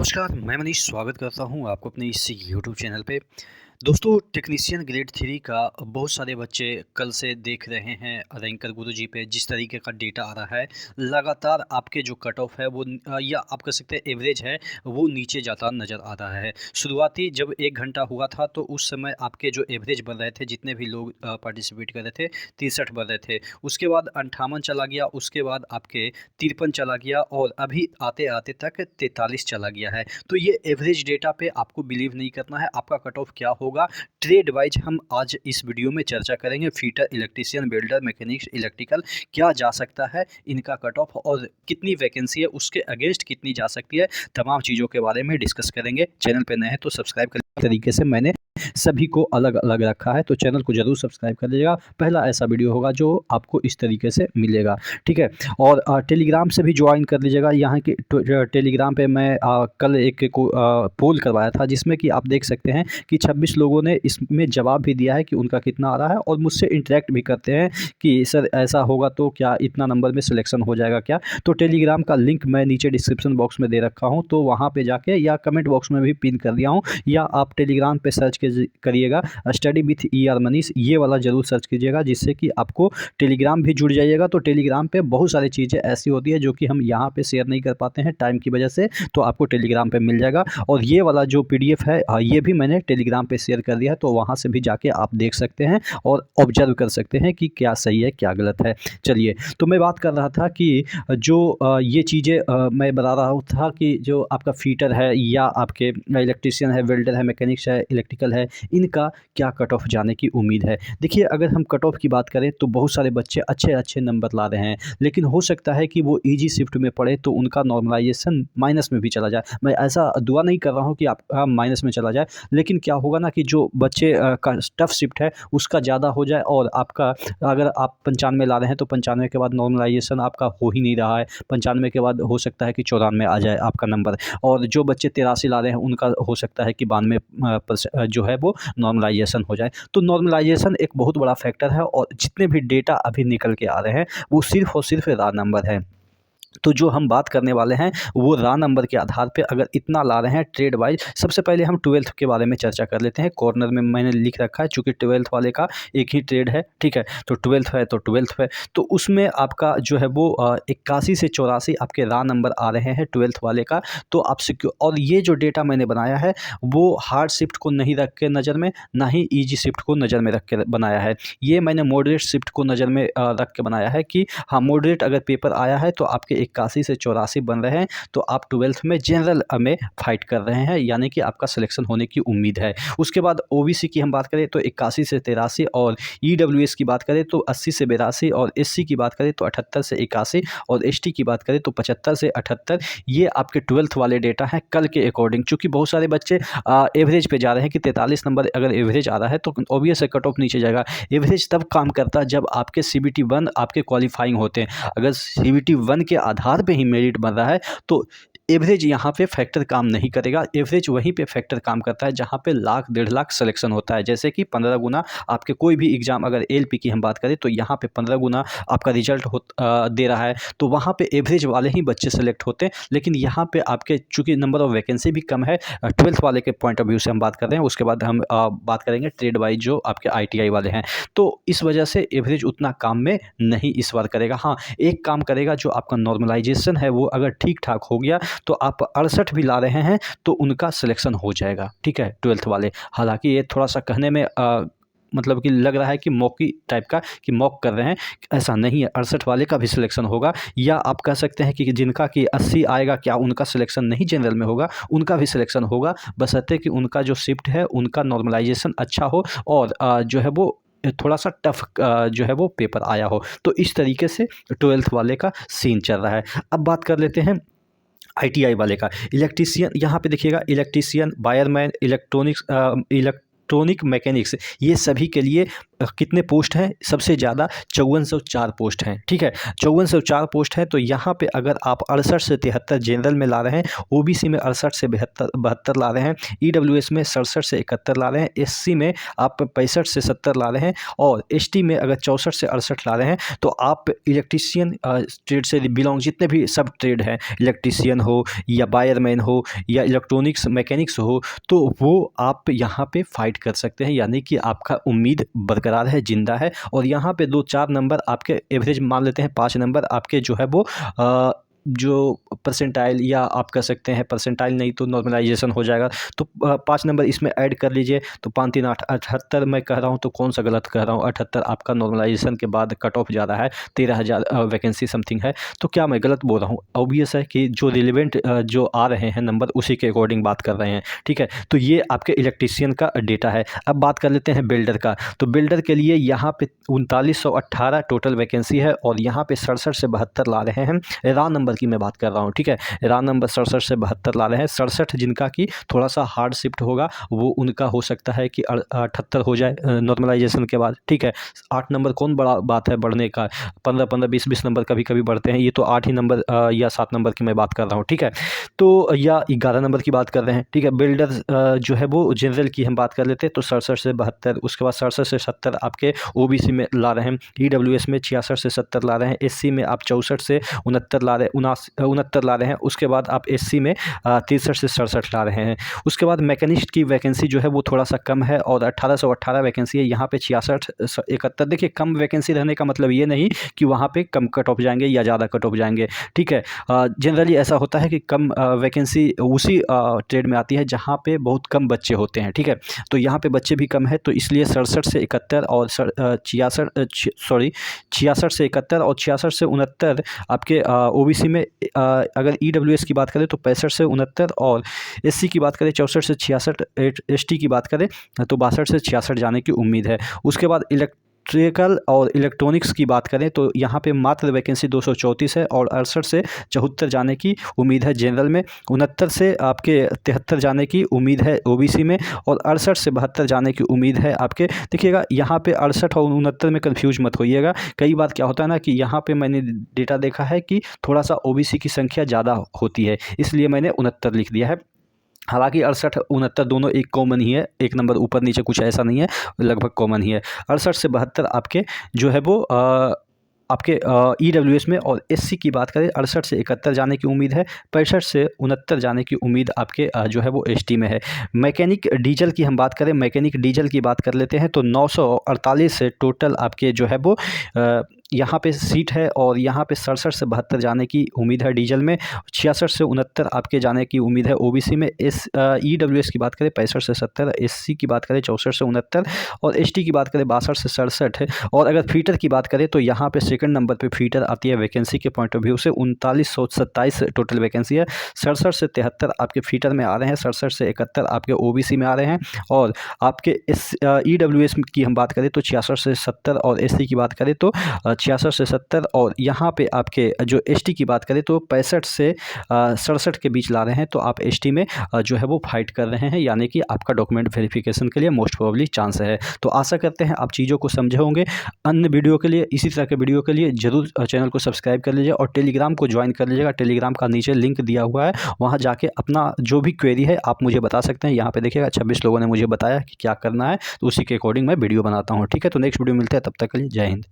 नमस्कार, मैं मनीष स्वागत करता हूँ आपको अपने इस यूट्यूब चैनल पे। दोस्तों, टेक्नीशियन ग्रेड 3 का बहुत सारे बच्चे कल से देख रहे हैं रैंकर गुरुजी पे जिस तरीके का डेटा आ रहा है। लगातार आपके जो कट ऑफ है वो या आप कह सकते हैं एवरेज है वो नीचे जाता नज़र आ रहा है। शुरुआती जब 1 घंटा हुआ था तो उस समय आपके जो एवरेज बन रहे थे, जितने भी लोग पार्टिसिपेट कर रहे थे, 63 बन रहे थे। उसके बाद 58 चला गया, उसके बाद आपके 53 चला गया और अभी आते-आते तक 43 चला गया है। तो ये एवरेज डेटा पे आपको बिलीव नहीं करना है, आपका कट ऑफ क्या होगा। ट्रेड वाइज हम आज इस वीडियो में चर्चा करेंगे। Fitter, electrician, welder, mechanics, electrical क्या जा सकता है, इनका कट ऑफ और कितनी वैकेंसी है, उसके अगेंस्ट कितनी जा सकती है, तमाम चीज़ों के बारे में डिस्कस करेंगे। चैनल पे नए हैं तो सब्सक्राइब कर तरीके से मैंने सभी को अलग-अलग रखा है, तो चैनल को ज़रूर सब्सक्राइब कर लीजिएगा। पहला ऐसा वीडियो होगा जो आपको इस तरीके से मिलेगा, ठीक है? और टेलीग्राम से भी ज्वाइन कर लीजिएगा। यहाँ के टेलीग्राम पे मैं कल एक पोल करवाया था जिसमें कि आप देख सकते हैं कि 26 लोगों ने इसमें जवाब भी दिया है कि उनका कितना आ रहा है और मुझसे इंटरेक्ट भी करते हैं कि सर ऐसा होगा तो क्या इतना नंबर में सिलेक्शन हो जाएगा क्या? तो टेलीग्राम का लिंक मैं नीचे डिस्क्रिप्शन बॉक्स में दे रखा हूँ, तो वहाँ पे जाके या कमेंट बॉक्स में भी पिन कर दिया हूँ, या आप टेलीग्राम पे सर्च करिएगा स्टडी विथ ER मनीष, ये वाला ज़रूर सर्च कीजिएगा जिससे कि आपको टेलीग्राम भी जुड़ जाइएगा। तो टेलीग्राम पे बहुत सारी चीज़ें ऐसी होती है जो कि हम यहाँ पे शेयर नहीं कर पाते हैं टाइम की वजह से, तो आपको टेलीग्राम पे मिल जाएगा। और ये वाला जो PDF है ये भी मैंने टेलीग्राम पे शेयर कर दिया है, तो वहाँ से भी जाके आप देख सकते हैं और ऑब्जर्व कर सकते हैं कि क्या सही है क्या गलत है। चलिए, तो मैं बात कर रहा था कि जो ये चीज़ें मैं बता रहा था कि जो आपका फिटर है या आपके इलेक्ट्रीशियन है, वेल्डर है, मैकेनिक्स है, इलेक्ट्रिकल है, इनका क्या कट ऑफ जाने की उम्मीद है। देखिए, अगर हम कट ऑफ की बात करें तो बहुत सारे बच्चे अच्छे-अच्छे नंबर ला रहे हैं, लेकिन हो सकता है कि वो ईजी शिफ्ट में पढ़े तो उनका नॉर्मलाइजेशन माइनस में भी चला जाए। मैं ऐसा दुआ नहीं कर रहा हूँ कि आपका माइनस में चला जाए, लेकिन क्या होगा ना कि जो बच्चे का टफ शिफ्ट है उसका ज़्यादा हो जाए और आपका, अगर आप 95 ला रहे हैं तो 95 के बाद नॉर्मलाइजेशन आपका हो ही नहीं रहा है, 95 के बाद हो सकता है कि 94 आ जाए आपका नंबर, और जो बच्चे 83 ला रहे हैं उनका हो सकता है कि 92 जो है वो नॉर्मलाइजेशन हो जाए। तो नॉर्मलाइजेशन एक बहुत बड़ा फैक्टर है और जितने भी डेटा अभी निकल के आ रहे हैं वो सिर्फ़ और सिर्फ़ रॉ नंबर है। तो जो हम बात करने वाले हैं वो रॉ नंबर के आधार पे अगर इतना ला रहे हैं ट्रेड वाइज। सबसे पहले हम 12th के बारे में चर्चा कर लेते हैं। कॉर्नर में मैंने लिख रखा है चूँकि 12th वाले का एक ही ट्रेड है, ठीक है? तो 12th है तो 12th है, तो उसमें आपका जो है वो 81 से 84 आपके रॉ नंबर आ रहे हैं 12th वाले का। तो आप और ये जो डेटा मैंने बनाया है वो हार्ड शिफ्ट को नहीं रख के नज़र में, ना ही ईजी शिफ्ट को नज़र में रख के बनाया है। ये मैंने मॉडरेट शिफ्ट को नज़र में रख के बनाया है कि हाँ, मॉडरेट अगर पेपर आया है तो आपके 81 से 84 बन रहे हैं, तो आप 12th में जनरल में फाइट कर रहे हैं, यानी कि आपका सिलेक्शन होने की उम्मीद है। उसके बाद OBC की हम बात करें तो 81 से 83, और EWS की बात करें तो 80 से 82, और SC की बात करें तो 78 से 81, और ST की बात करें तो 75 से 78। ये आपके 12th वाले डेटा हैं कल के अकॉर्डिंग। चूँकि बहुत सारे बच्चे एवरेज पे जा रहे हैं कि 43 नंबर अगर एवरेज आ रहा है तो ऑब्वियस है कट ऑफ नीचे जाएगा। एवरेज तब काम करता है जब आपके CBT 1 आपके क्वालीफाइंग होते हैं। अगर CBT 1 के आधार पे ही मेरिट बन रहा है तो एवरेज यहाँ पे फैक्टर काम नहीं करेगा। एवरेज वहीं पे फैक्टर काम करता है जहाँ पे लाख 1.5 लाख सिलेक्शन होता है। जैसे कि 15 गुना आपके कोई भी एग्ज़ाम, अगर LP की हम बात करें तो यहाँ पे 15 गुना आपका रिजल्ट दे रहा है, तो वहाँ पे एवरेज वाले ही बच्चे सेलेक्ट होते हैं। लेकिन यहाँ पे आपके चूँकि नंबर ऑफ वैकेंसी भी कम है, 12th वाले के पॉइंट ऑफ व्यू से हम बात कर रहे हैं। उसके बाद हम बात करेंगे ट्रेड वाइज जो आपके ITI वाले हैं, तो इस वजह से एवरेज उतना काम में नहीं इस बार करेगा। हाँ, एक काम करेगा, जो आपका नॉर्मलाइजेशन है वो अगर ठीक ठाक हो गया तो आप 68 भी ला रहे हैं तो उनका सिलेक्शन हो जाएगा, ठीक है, 12th वाले। हालांकि ये थोड़ा सा कहने में मतलब कि लग रहा है कि मॉकी टाइप का, कि मॉक कर रहे हैं, ऐसा नहीं है। 68 वाले का भी सिलेक्शन होगा, या आप कह सकते हैं कि जिनका कि 80 आएगा क्या उनका सिलेक्शन नहीं जनरल में होगा, उनका भी सिलेक्शन होगा, बशर्ते कि उनका जो शिफ्ट है उनका नॉर्मलाइजेशन अच्छा हो और जो है वो थोड़ा सा टफ जो है वो पेपर आया हो। तो इस तरीके से 12th वाले का सीन चल रहा है। अब बात कर लेते हैं ITI वाले का। इलेक्ट्रीशियन, यहाँ पे देखिएगा, इलेक्ट्रीशियन, वायरमैन, इलेक्ट्रॉनिक मैकेनिक्स, ये सभी के लिए कितने पोस्ट हैं? सबसे ज़्यादा 5404 पोस्ट हैं, ठीक है। 5404 पोस्ट हैं। तो यहाँ पे अगर आप 68 से 73 जनरल में ला रहे हैं, ओबीसी में 68 से 72 ला रहे हैं, ईडब्ल्यूएस में 67 से 71 ला रहे हैं, एससी में आप 65 से 70 ला रहे हैं, और एसटी में अगर 64 से 68 ला रहे हैं, तो आप इलेक्ट्रीशियन ट्रेड से बिलोंग, जितने भी सब ट्रेड हैं, इलेक्ट्रीशियन हो या वायरमैन हो या इलेक्ट्रॉनिक्स मैकेनिक्स हो, तो वो आप यहाँ पे फाइट कर सकते हैं, यानी कि आपका उम्मीद बरकरार है, जिंदा है। और यहाँ पे 2-4 नंबर आपके एवरेज मान लेते हैं, 5 नंबर आपके जो है वो जो परसेंटाइल, या आप कह सकते हैं परसेंटाइल नहीं तो नॉर्मलाइजेशन हो जाएगा, तो 5 नंबर इसमें ऐड कर लीजिए, तो 5 3 8 78 मैं कह रहा हूँ, तो कौन सा गलत कह रहा हूँ? 78 आपका नॉर्मलाइजेशन के बाद कट ऑफ ज़्यादा है, 13,000 वैकेंसी समथिंग है, तो क्या मैं गलत बोल रहा हूँ? ऑब्वियस है कि जो रिलेवेंट जो आ रहे हैं नंबर, उसी के अकॉर्डिंग बात कर रहे हैं, ठीक है। तो ये आपके इलेक्ट्रीशियन का डेटा है। अब बात कर लेते हैं बिल्डर का। तो बिल्डर के लिए यहाँ पे 3918 टोटल वैकेंसी है, और यहाँ पे 67 से 72 ला रहे हैं। रा नंबर की मैं बात कर रहा हूँ, ठीक है। रा नंबर 67 से 72 ला रहे हैं। 67 जिनका कि थोड़ा सा हार्ड शिफ्ट होगा, वो उनका हो सकता है कि 78 हो जाए नॉर्मलाइजेशन के बाद, ठीक है। 8 नंबर कौन बड़ा बात है बढ़ने का, 15-15 20-20 नंबर कभी कभी बढ़ते हैं, ये तो 8 ही नंबर या 7 नंबर की मैं बात कर रहा हूँ, ठीक है। तो या 11 नंबर की बात कर रहे हैं, ठीक है। बिल्डर जो है वो जनरल की हम बात कर लेते हैं, तो 67 से 72, उसके बाद 67 से 70 आपके ओबीसी में ला रहे हैं, ईडब्ल्यूएस में 66 से 70 ला रहे हैं, एससी में आप 64 से 69 ला रहे हैं, 69 ला रहे हैं। उसके बाद आप एससी में 63 से 67 ला रहे हैं। उसके बाद मैकेनिस्ट की वैकेंसी जो है वो थोड़ा सा कम है, और 1818 वैकेंसी है, यहाँ पे 66 71। देखिए, कम वैकेंसी रहने का मतलब ये नहीं कि वहाँ पे कम कट ऑफ जाएंगे या ज़्यादा कट ऑफ जाएंगे, ठीक है। जनरली ऐसा होता है कि कम वैकेंसी उसी ट्रेड में आती है जहाँ पे बहुत कम बच्चे होते हैं, ठीक है। तो यहाँ पे बच्चे भी कम है, तो इसलिए 67 से 71 और 66 से 71 और 66 से 69 आपके ओबीसी में। अगर ईडब्ल्यूएस की बात करें तो 65 से 69, और एससी की बात करें 64 से 66, एसटी की बात करें तो 62 से 66 जाने की उम्मीद है। उसके बाद इलेक्ट्रिकल और इलेक्ट्रॉनिक्स की बात करें तो यहाँ पे मात्र वैकेंसी 234 है, और 68 से 74 जाने की उम्मीद है जनरल में, 69 से आपके 73 जाने की उम्मीद है ओबीसी में, और 68 से 72 जाने की उम्मीद है आपके। देखिएगा, यहाँ पे 68 और 69 में कन्फ्यूज मत होइएगा। कई बार क्या होता है ना कि यहाँ पे मैंने डेटा देखा है कि थोड़ा सा ओबीसी की संख्या ज़्यादा होती है, इसलिए मैंने 69 लिख दिया है। हालांकि 68 69 दोनों एक कॉमन ही है, एक नंबर ऊपर नीचे कुछ ऐसा नहीं है, लगभग कॉमन ही है। 68 से 72 आपके जो है वो आपके ईडब्ल्यूएस में, और एससी की बात करें 68 से 71 जाने की उम्मीद है, 65 से 69 जाने की उम्मीद आपके जो है वो एसटी में है। मैकेनिक डीजल की हम बात करें, मैकेनिक डीजल की बात कर लेते हैं, तो 948 से टोटल आपके जो है वो यहाँ पे सीट है, और यहाँ पे 67 से 72 जाने की उम्मीद है डीजल में, 66 से 69 आपके जाने की उम्मीद है ओबीसी में। ईडब्ल्यूएस की बात करें 65 से 70, एससी की बात करें 64 से 69, और एसटी की बात करें 62 से 67। और अगर फीटर की बात करें तो यहाँ पे सेकंड नंबर पे फीटर आती है वैकेंसी के पॉइंट ऑफ व्यू से, 3927 टोटल वैकेंसी है। 67 से 73 आपके फीटर में आ रहे हैं, 67 से 71 आपके ओबीसी में आ रहे हैं, और आपके ईडब्ल्यूएस की हम बात करें तो 66 से 70, और एससी की बात करें तो 66 से 70, और यहाँ पे आपके जो एसटी की बात करें तो 65 से 67 के बीच ला रहे हैं। तो आप एसटी में जो है वो फाइट कर रहे हैं, यानी कि आपका डॉक्यूमेंट वेरिफिकेशन के लिए मोस्ट प्रोबेबली चांस है। तो आशा करते हैं आप चीज़ों को समझे होंगे। अन्य वीडियो के लिए, इसी तरह के वीडियो के लिए जरूर चैनल को सब्सक्राइब कर लीजिए, और टेलीग्राम को ज्वाइन कर लीजिएगा। टेलीग्राम का नीचे लिंक दिया हुआ है, वहाँ जाके अपना जो भी क्वेरी है आप मुझे बता सकते हैं। यहाँ पे देखिएगा 26 लोगों ने मुझे बताया कि क्या करना है, तो उसी के अकॉर्डिंग मैं वीडियो बनाता हूँ, ठीक है। तो नेक्स्ट वीडियो मिलते हैं, तब तक के लिए जय हिंद।